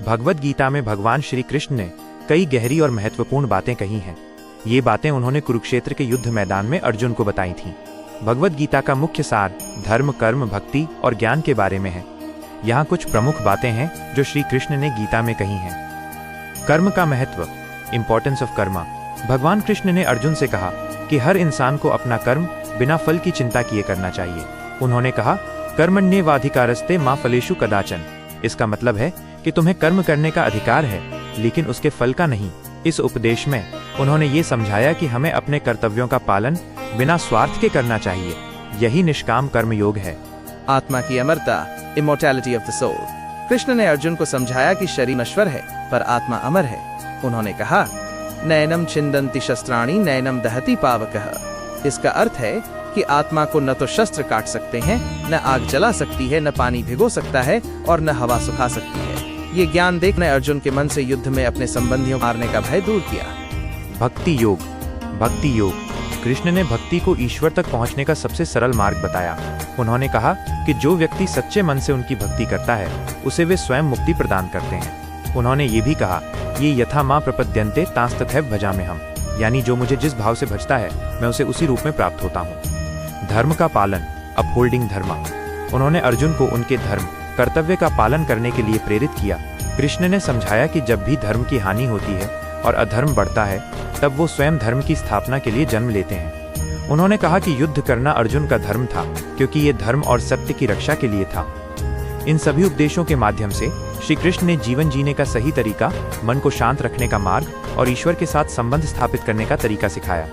भगवद गीता में भगवान श्री कृष्ण ने कई गहरी और महत्वपूर्ण बातें कही हैं। ये बातें उन्होंने कुरुक्षेत्र के युद्ध मैदान में अर्जुन को बताई थीं। भगवद गीता का मुख्य सार धर्म, कर्म, भक्ति और ज्ञान के बारे में है। यहाँ कुछ प्रमुख बातें हैं जो श्री कृष्ण ने गीता में कही हैं। कर्म का महत्व, इंपॉर्टेंस ऑफ कर्मा। भगवान कृष्ण ने अर्जुन से कहा कि हर इंसान को अपना कर्म बिना फल की चिंता किए करना चाहिए। उन्होंने कहा, कर्मण्येवाधिकारस्ते मा फलेषु कदाचन। इसका मतलब है कि तुम्हें कर्म करने का अधिकार है, लेकिन उसके फल का नहीं। इस उपदेश में उन्होंने ये समझाया कि हमें अपने कर्तव्यों का पालन बिना स्वार्थ के करना चाहिए। यही निष्काम कर्म योग है। आत्मा की अमरता, immortality of the soul. Krishna ने अर्जुन को समझाया कि शरीर नश्वर है पर आत्मा अमर है। उन्होंने कहा, नैनम छिन्दन्ति शस्त्राणि नैनम दहति पावकः। इसका अर्थ है कि आत्मा को न तो शस्त्र काट सकते हैं, न आग जला सकती है, न पानी भिगो सकता है और न हवा सुखा सकती है। ये ज्ञान देखने अर्जुन के मन से युद्ध में अपने संबंधियों मारने का भय दूर किया। भक्ति योग। भक्ति योग। कृष्ण ने भक्ति को ईश्वर तक पहुंचने का सबसे सरल मार्ग बताया। उन्होंने कहा कि जो व्यक्ति सच्चे मन से उनकी भक्ति करता है, उसे वे स्वयं मुक्ति प्रदान करते हैं। उन्होंने ये भी कहा, ये यथा मां प्रपद्यन्ते तांस्तथैव भजाम्यहम्, यानी जो मुझे जिस भाव से भजता है, मैं उसे उसी रूप में प्राप्त होता हूँ। धर्म का पालन, अपहोल्डिंग धर्मा। उन्होंने अर्जुन को उनके धर्म, कर्तव्य का पालन करने के लिए प्रेरित किया। कृष्ण ने समझाया कि जब भी धर्म की हानि होती है और अधर्म बढ़ता है, तब वो स्वयं धर्म की स्थापना के लिए जन्म लेते हैं। उन्होंने कहा कि युद्ध करना अर्जुन का धर्म था, क्योंकि ये धर्म और सत्य की रक्षा के लिए था। इन सभी उपदेशों के माध्यम से श्री कृष्ण ने जीवन जीने का सही तरीका, मन को शांत रखने का मार्ग और ईश्वर के साथ संबंध स्थापित करने का तरीका सिखाया।